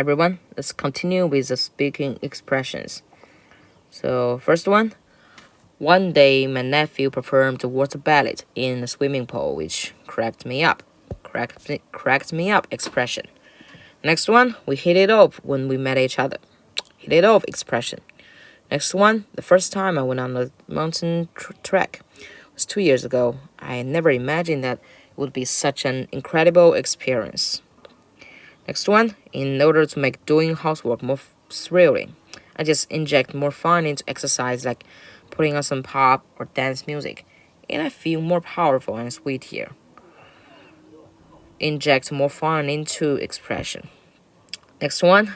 everyone. Let's continue with the speaking expressions. So, first one day my nephew performed a water ballet in a swimming pool, which cracked me up. Cracked me up expression. Next one, we hit it off when we met each other. Hit it off expression. Next one, the first time I went on a mountain trek was 2 years ago. I never imagined that it would be such an incredible experience. Next one, in order to make doing housework more thrilling, I just inject more fun into exercise like putting on some pop or dance music, and I feel more powerful and sweet here. Inject more fun into expression. Next one,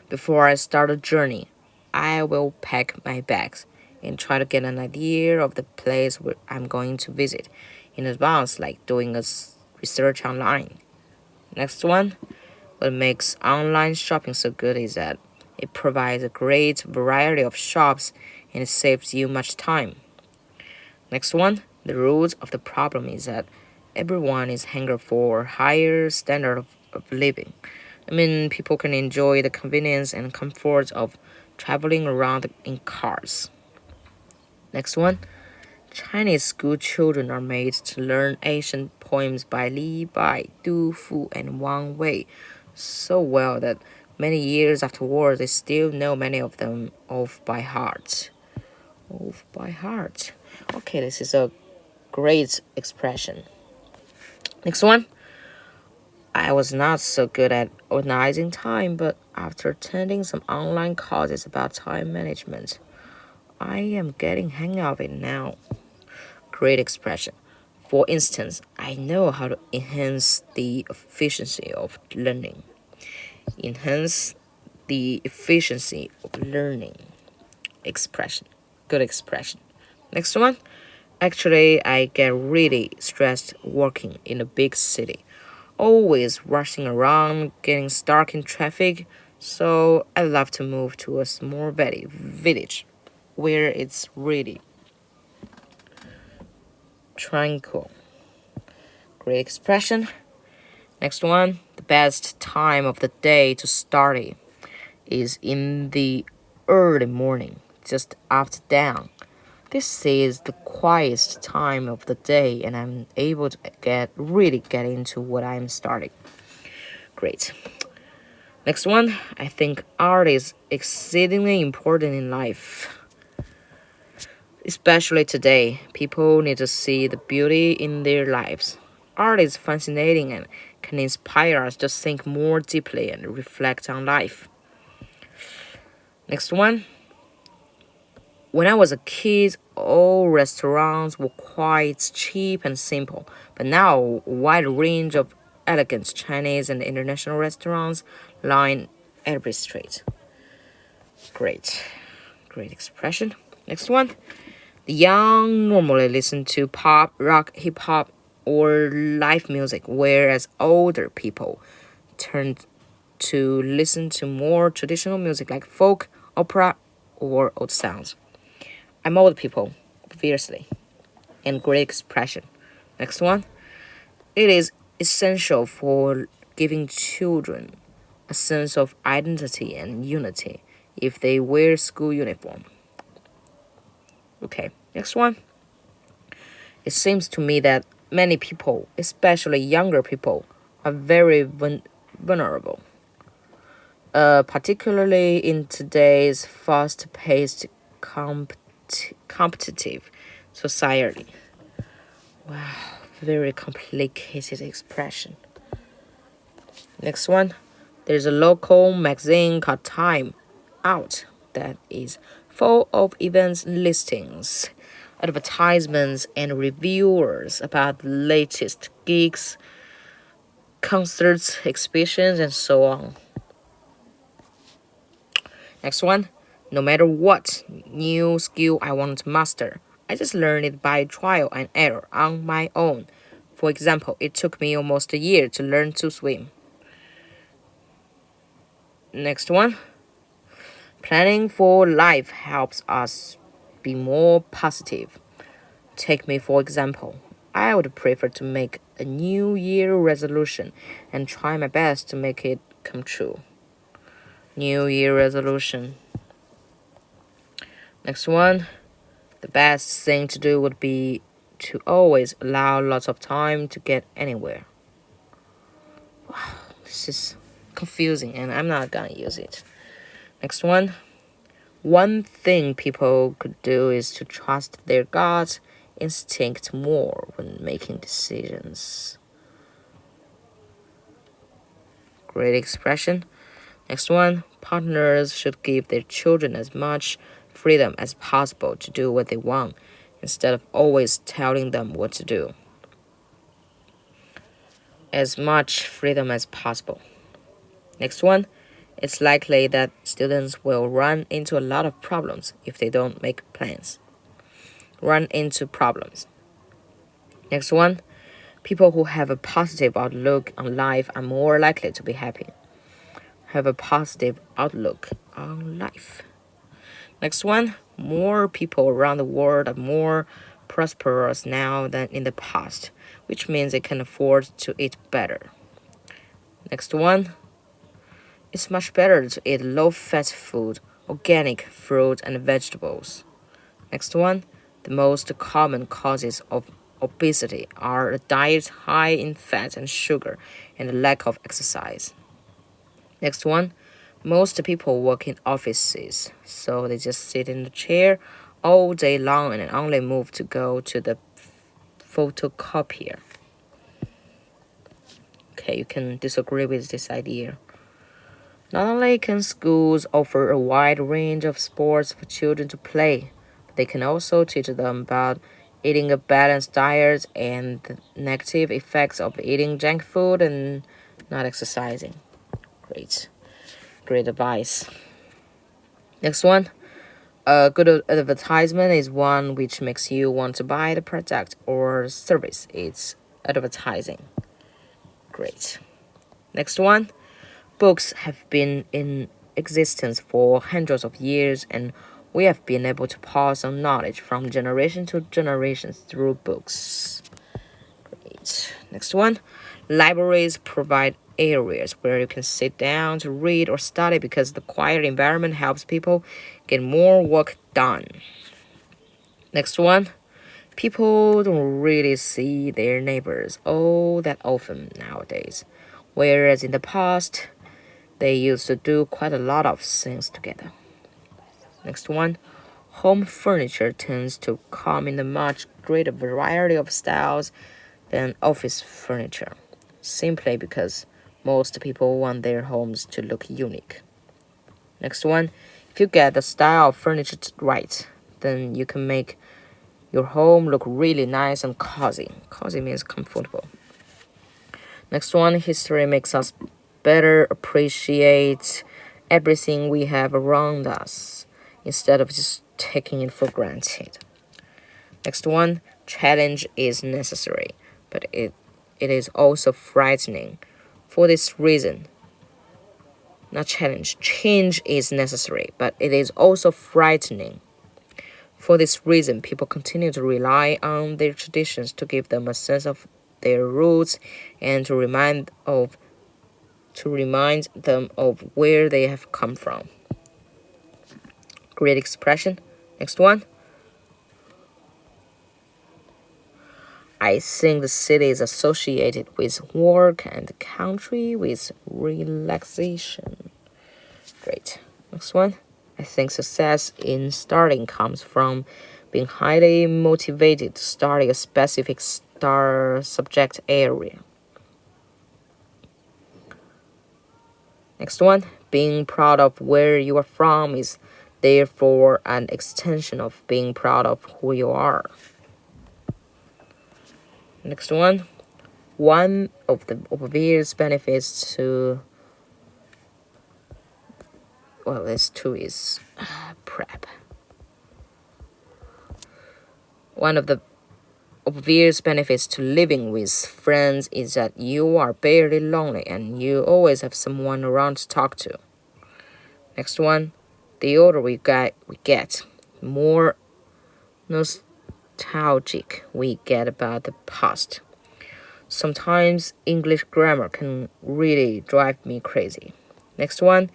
before I start a journey, I will pack my bags and try to get an idea of the place where I'm going to visit in advance, like doing a research online. Next one, what makes online shopping so good is that it provides a great variety of shops and it saves you much time. Next one, the root of the problem is that everyone is hungry for higher standard of living. I mean, people can enjoy the convenience and comfort of traveling around in cars. Next one, Chinese school children are made to learn ancient poems by Li Bai, Du Fu, and Wang Wei so well that many years afterwards they still know many of them off by heart. Off by heart. Okay, this is a great expression. Next one. I was not so good at organizing time, but after attending some online courses about time management, I am getting hang of it now. Great expression. For instance, I know how to enhance the efficiency of learning. Enhance the efficiency of learning. Expression. Good expression. Next one. Actually, I get really stressed working in a big city, always rushing around, getting stuck in traffic. So I love to move to a small village where it's really tranquil. Great expression. Next one, the best time of the day to study is in the early morning, just after dawn. This is the quietest time of the day, and I'm able to really get into what I'm studying. Great. Next one, I think art is exceedingly important in life. Especially today, people need to see the beauty in their lives. Art is fascinating and can inspire us to think more deeply and reflect on life. Next one, when I was a kid, all restaurants were quite cheap and simple, but now a wide range of elegant Chinese and international restaurants line every street. Great. Great expression. Next one. The young normally listen to pop, rock, hip hop, or live music, whereas older people turn to listen to more traditional music like folk, opera, or old sounds. I'm old people, obviously, and great expression. Next one. It is essential for giving children a sense of identity and unity if they wear school uniform. Okay, next one. It seems to me that many people, especially younger people, are very vulnerable, particularly in today's fast-paced, competitive society. Wow, very complicated expression. Next one. There's a local magazine called Time Out that is full of events listings, advertisements, and reviewers about the latest gigs, concerts, exhibitions, and so on. Next one. No matter what new skill I want to master, I just learn it by trial and error on my own. For example, it took me almost a year to learn to swim. Next one. Planning for life helps us be more positive. Take me for example. I would prefer to make a New Year resolution and try my best to make it come true. New Year resolution. Next one. The best thing to do would be to always allow lots of time to get anywhere. This is confusing and I'm not gonna use it. Next one. One thing people could do is to trust their gut instinct more when making decisions. Great expression. Next one. Partners should give their children as much freedom as possible to do what they want instead of always telling them what to do. As much freedom as possible. Next one. It's likely that students will run into a lot of problems if they don't make plans. Run into problems. Next one. People who have a positive outlook on life are more likely to be happy. Have a positive outlook on life. Next one. More people around the world are more prosperous now than in the past, which means they can afford to eat better. Next one. It's much better to eat low-fat food, organic fruit and vegetables. Next one. The most common causes of obesity are a diet high in fat and sugar and a lack of exercise. Next one. Most people work in offices, so they just sit in the chair all day long and only move to go to the photocopier. Okay, you can disagree with this idea. Not only can schools offer a wide range of sports for children to play, but they can also teach them about eating a balanced diet and the negative effects of eating junk food and not exercising. Great advice. Next one. A good advertisement is one which makes you want to buy the product or service it's advertising. Great. Next one. Books have been in existence for hundreds of years, and we have been able to pass on knowledge from generation to generation through books. Great. Next one. Libraries provide areas where you can sit down to read or study because the quiet environment helps people get more work done. Next one. People don't really see their neighbors all that often nowadays, whereas in the past, they used to do quite a lot of things together. Next one. Home furniture tends to come in a much greater variety of styles than office furniture, simply because most people want their homes to look unique. Next one. If you get the style of furniture right, then you can make your home look really nice and cozy. Cozy means comfortable. Next one. History makes us better appreciate everything we have around us instead of just taking it for granted. Next one. Challenge is necessary, but it is also frightening. For this reason, not challenge, change is necessary, but it is also frightening. For this reason, people continue to rely on their traditions to give them a sense of their roots and to remind them of where they have come from. Great expression. Next one. I think the city is associated with work and the country with relaxation. Great. Next one. I think success in starting comes from being highly motivated to study a specific subject area. Next one. Being proud of where you are from is therefore an extension of being proud of who you are. Next one. One of the obvious benefits to this two is prep. One of the obvious benefits to living with friends is that you are barely lonely and you always have someone around to talk to. Next one. The older we get, more nostalgic we get about the past. Sometimes English grammar can really drive me crazy. Next one.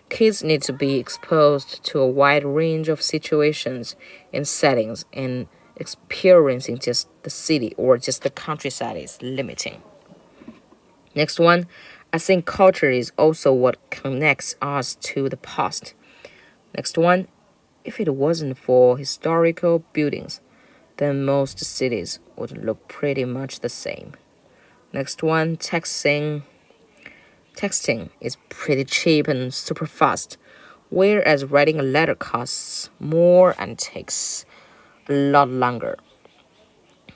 Kids need to be exposed to a wide range of situations and settings, and experiencing just the city or just the countryside is limiting. Next one, I think culture is also what connects us to the past. Next one, if it wasn't for historical buildings, then most cities would look pretty much the same. Next one, texting is pretty cheap and super fast, whereas writing a letter costs more and takes a lot longer.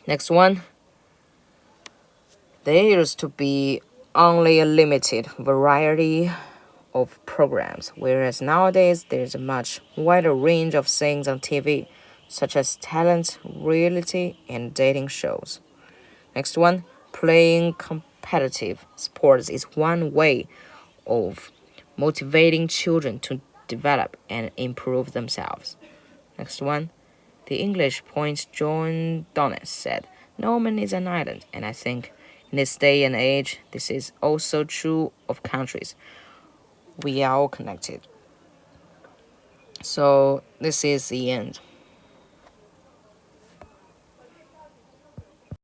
Next one, there used to be only a limited variety of programs, whereas nowadays there's a much wider range of things on TV, such as talent, reality, and dating shows. Next one, playing competitive sports is one way of motivating children to develop and improve themselves. Next one, the English point John Donne said, "No man is an island," and I think in this day and age, this is also true of countries. We are all connected. So this is the end.